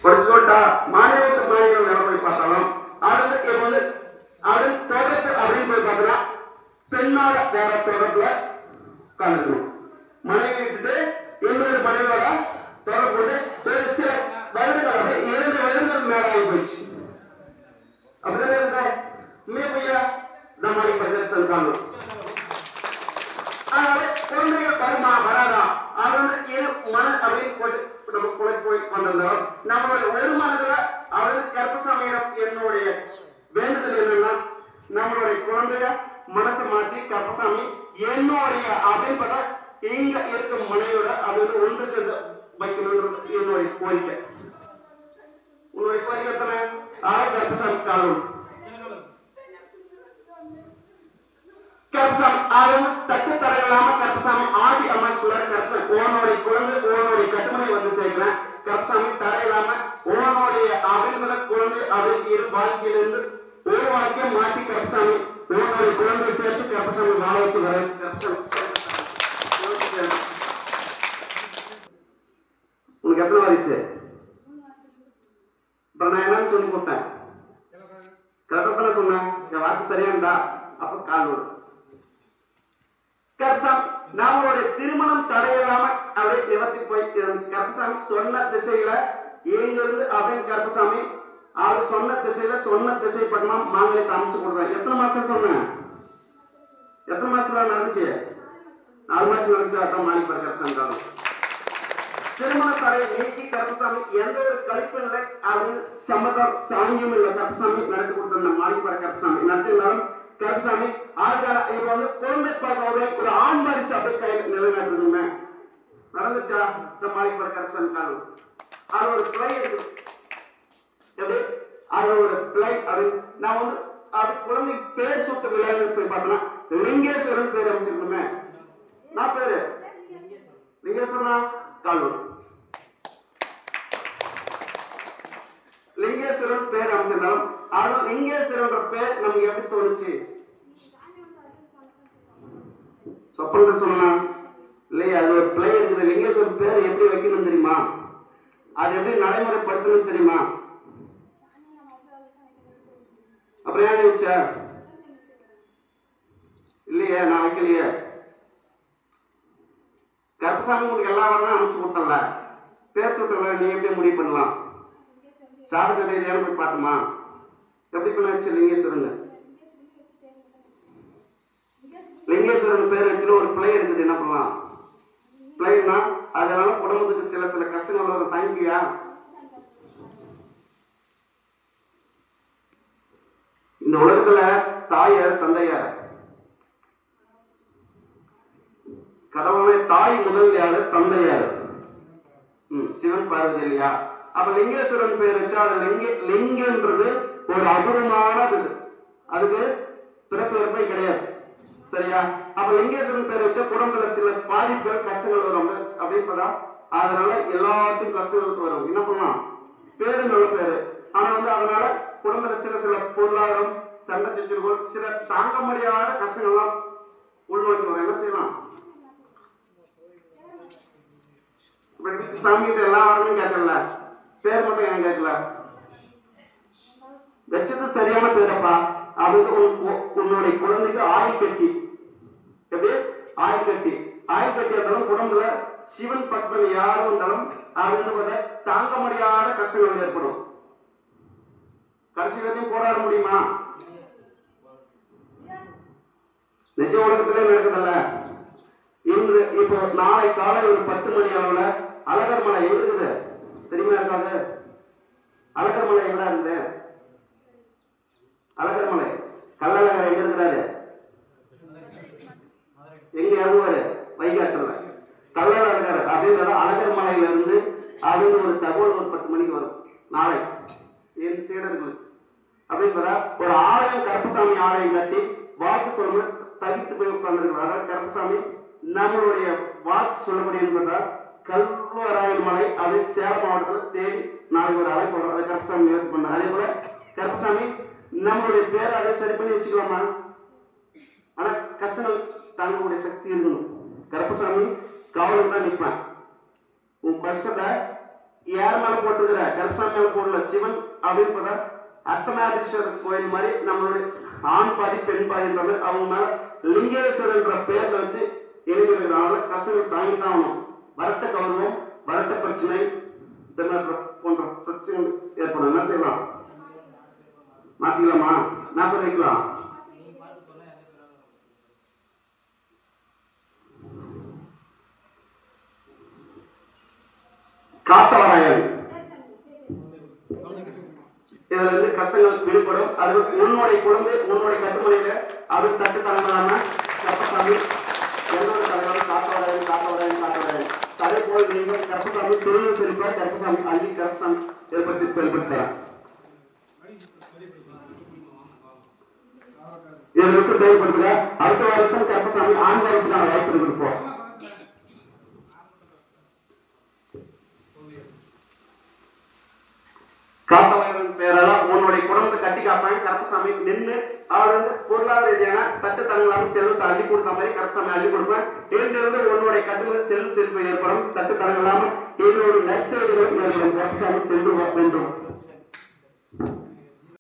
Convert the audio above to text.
படிச்சோட்டா மாநிலத்து மாநிலம் வேலை போய் பார்த்தாலும் அது இப்போ வந்து அது தொடர்பு அப்படின்னு போய் பார்த்தோம்னா பெண்ணோட வேற தொடர்புல கலந்துக்கணும். மனைவி விட்டுட்டு இன்னொரு மனைவியோட தொடர்பு போட்டு ஒரு சில வருடங்கள் அப்படி 2 வருடங்கள் மேல ஆகி போயிடுச்சு. அப்படிதான் இருக்க பையா நம்ம இருக்காங்க. அதனால குழந்தைகள் வருமா வராதா அது வந்து மன அப்படின்னு போட்டு நம்ம போய் கொண்டிருந்தோம். நம்மளுடைய ஒரு மனதுல அவருக்கு கருப்பசாமியிடம் என்னுடைய வேண்டுதல் என்னன்னா நம்மளுடைய குழந்தைய மனசை மாற்றி கருப்பசாமி என்னுடைய அப்படின்னு பார்த்தா இங்க இருக்கும் மனைவியோட அப்படின்னு ஒன்று சேர்ந்து வைக்கணும்ன்றது என்னுடைய கோரிக்கை. உன்னுடைய கோரிக்கை எத்தனை கருப்பசாமி காலம் கருப்பசாமி ஆளும் தட்டு தரங்களாம கருப்பசாமி ஆடி அமைச்சுள்ள கருப்பசாமி ஓனுடைய குழந்தை ஓனுடைய கட்டுமனை வந்து சேர்க்கிறேன். கருப்பசாமி தரையில்லாம ஓனுடைய அபிமத குழந்தை அப்படின்னு இரு வாழ்க்கையிலிருந்து ஒரு வாழ்க்கையை மாற்றி கருப்பசாமி ஓனுடைய குழந்தை சேர்த்து கருப்பசாமி வாழ வச்சு வர வச்சு கருப்பசாமி உனக்கு எத்தனை வயசு? இப்ப நான் என்னன்னு சொல்லி கொடுத்தேன் கரெக்டாக சொன்னேன். என் வாக்கு சரியாண்டா அப்ப கால் வரும். நம்மளுடைய திருமணம் தடையில்லாம அப்படியே நிவர்த்தி போய் கருப்பசாமி சொன்ன திசையில இங்கிருந்து அப்படின்னு கருப்பசாமி அவர் சொன்ன திசை பட்டமா மாங்கலத்தை அமைச்சு கொடுக்குறேன். எத்தனை மாசம் சொன்னேன்? எத்தனை மாசத்துல நடந்துச்சு? 4 மாசம் நடந்துச்சு. அதான் மாணிப்பார் கருப்பசாமி காலம். திருமண தடையை நீக்கி கருப்பசாமி எந்த ஒரு கழிப்பு நிலை அப்படின்னு சம்மதம் சாங்கியம் இல்லை கருப்பசாமி நடத்தி கொடுத்த மாணிப்பார் கருப்பசாமி நடத்தினாலும் கருப்பசாமி இப்ப வந்து குழந்தை பார்க்க ஒரு ஆண் வாரிசு அப்படியே கையில் நிலைநாட்டுதுமே நடந்துச்சா? இந்த மாணிப்பார் கருப்பசாமி காலம் அது ஒரு பிழை இருக்கு. எப்படி அது ஒரு பிழை அப்படின்னு நான் வந்து அப்படி குழந்தை பேர் சுட்ட விளையாடு போய் பார்த்தோம்னா லிங்கேஸ்வரன் பேர் அமைச்சிருக்கணுமே. நான் பேரு லிங்கேஸ்வரனா காலூர் லிங்கேஸ்வரன் பேர் அமைச்சிருந்தாலும் அது லிங்கேஸ்வரன் பேர் நமக்கு எப்படி தோணுச்சு? சொப்பன சொன்னா இல்லையா? அது ஒரு பிள்ளை இருக்குது. லிங்கேஸ்வரன் பேர் எப்படி வைக்கணும் தெரியுமா? அது எப்படி நடைமுறைப்படுத்தணும் தெரியுமா? அப்புறம் ஏன் வச்சா இல்லையே? நான் வைக்கலையே. கருப்பசாமி உங்களுக்கு எல்லா வரலாம் அனுப்பிச்சு கொடுத்தல பேர் சுட்டல நீ எப்படி முடிவு பண்ணலாம்? சாதக ரீதியான போய் பார்த்தோமா எப்படி பண்ண வச்சு லிங்கேஸ்வரன் பேர் வச்சுட்டு ஒரு பிள்ளை இருக்குது. என்ன பண்ணலாம்? பிள்ளைன்னா அதனால குடும்பத்துக்கு சில கஷ்டங்கள் வரும். தாங்கியா இந்த உலகத்துல தாயார் தந்தையார் கடவுளை தாய் முதல் யாரு? தந்தையார் சிவன் பார்வதி இல்லையா? அப்ப லிங்கேஸ்வரன் பேர் வச்சா அது லிங்கன்றது ஒரு அபூர்வமானது. அதுக்கு பிறப்பு இறப்பே கிடையாது. சரியா? அப்ப லிங்கேஸ்வரன் பேர் வச்சா குடும்பத்துல சில பாதிப்புகள் கஷ்டங்கள் வரும் அப்படின்னு அதனால எல்லாத்துக்கும் கஷ்டங்களுக்கு வரும். என்ன பண்ணலாம்? பேரு நல்ல பேரு. ஆனா வந்து அதனால குடும்பத்துல சில பொருளாதாரம் சண்டை சச்சரவுகள் சில தாங்க முடியாத கஷ்டங்கள்லாம் உள்நோக்கி வரும். என்ன செய்யலாம்? சாமி கிட்ட எல்லா வரணும் கேட்கல, பேர் மட்டும் ஏன் கேட்கல? வச்சது சரியான பேரப்பா அப்படின்னு உன்னுடைய குழந்தைக்கு ஆய் கட்டி எப்படி ஆய் கட்டி இருந்தாலும் குடும்பத்துல சிவன் பக்தன் யாரும் இருந்தாலும் அப்படின்னு தாங்க முடியாத கஷ்டங்கள் ஏற்படும். கடைசி வரைக்கும் போராட முடியுமா? நிஜ உலகத்திலே நடக்குதல்ல. இன்று இப்போ நாளை காலை ஒரு 10 மணி அளவுல அழகர் மலை இருக்குது தெரியுமா? இருக்காது. அழகர் மலை எங்க இருந்து? அழகர் மலை கள்ளழகர் எங்க இருக்கிறாரு? எங்க இறங்குவாரு? வைகாட்டுல கள்ளழகர் அப்படின்றத அழகர் மலையில இருந்து அப்படின்னு ஒரு தகவல் ஒரு 10 மணிக்கு வரும் நாளை என் சீடர்கள் அப்படின்றத ஒரு ஆலயம் கருப்பசாமி ஆலயம் கட்டி வாக்கு சொல்ல தவித்து போய் உட்கார்ந்துருக்கிறார். கருப்பசாமி நம்மளுடைய வாக்கு சொல்லப்படி என்பதா கல்வராயன் மலை அது சேலம் மாவட்டத்தில் தேடி நாளைக்கு ஒரு அழைப்பு வரும். அதை கருப்பசாமி முயற்சி பண்ண. அதே போல கருப்பசாமி நம்மளுடைய பேரை அதை சரி பண்ணி வச்சுக்கலாமா? ஆனா கஷ்டங்கள் தாங்கக்கூடிய சக்தி இருக்கணும். கருப்பசாமி காவலுக்கு தான் நிற்பேன். உன் கஷ்டத்தை யார் மேல போட்டுருக்கிற? கருப்பசாமி மேல போடல, சிவன் அப்படின்னு பார்த்தா அர்த்தநாதீஸ்வரர் கோயில் மாதிரி நம்மளுடைய ஆண் பாதி பெண் பாதின்ற மாதிரி அவங்க மேல லிங்கேஸ்வரன்ற பேர்ல வந்து எழுதினால கஷ்டங்கள் தாங்கி தான் ஆகணும். வரட்ட கௌரவம், வரட்ட பிரச்சனை, இந்த மாதிரி போன்ற பிரச்சனை ஏற்படும். என்ன செய்யலாம்? மாத்திக்கலாமா? நான் வைக்கலாம். காத்தவராயன் இதுல இருந்து கஷ்டங்கள் விடுபடும். அது உன்னுடைய குழந்தை உன்னுடைய கட்டுமனையில அது தட்டு தலைமையிலாம கருப்பசாமி என்னோட தலைவர் காத்தவராயன் காத்தவராயன் காத்தவராயன் அதே போல் நீங்கள் கருப்பசாமி செல்வம் செழிப்பார் கருப்பசாமி அள்ளி கருப்பசாமி ஏற்படுத்தி செயல்படுத்துறார். இதை வச்சு செயல்படுத்துற அடுத்த வருஷம் கருப்பசாமி ஆண் வாரிசுக்கான வாய்ப்பு கொடுப்போம். காத்தவராயன் பேரெல்லாம் உன்னுடைய குடும்பத்தை கட்டி காப்பாங்க. கருப்பசாமி நின்று அவர் வந்து பொருளாதார ரீதியான தட்டு தங்களாம செல்வத்தை அள்ளி கொடுத்த மாதிரி கருப்பசாமி அள்ளி கொடுப்பேன். இருந்து உன்னுடைய கட்டுமலை செல்வ செழிப்பு ஏற்படும். தட்டு தங்களாம என்னோட நற்செய்திகளும் ஏற்படும். கருப்பசாமி சென்று வேண்டும்.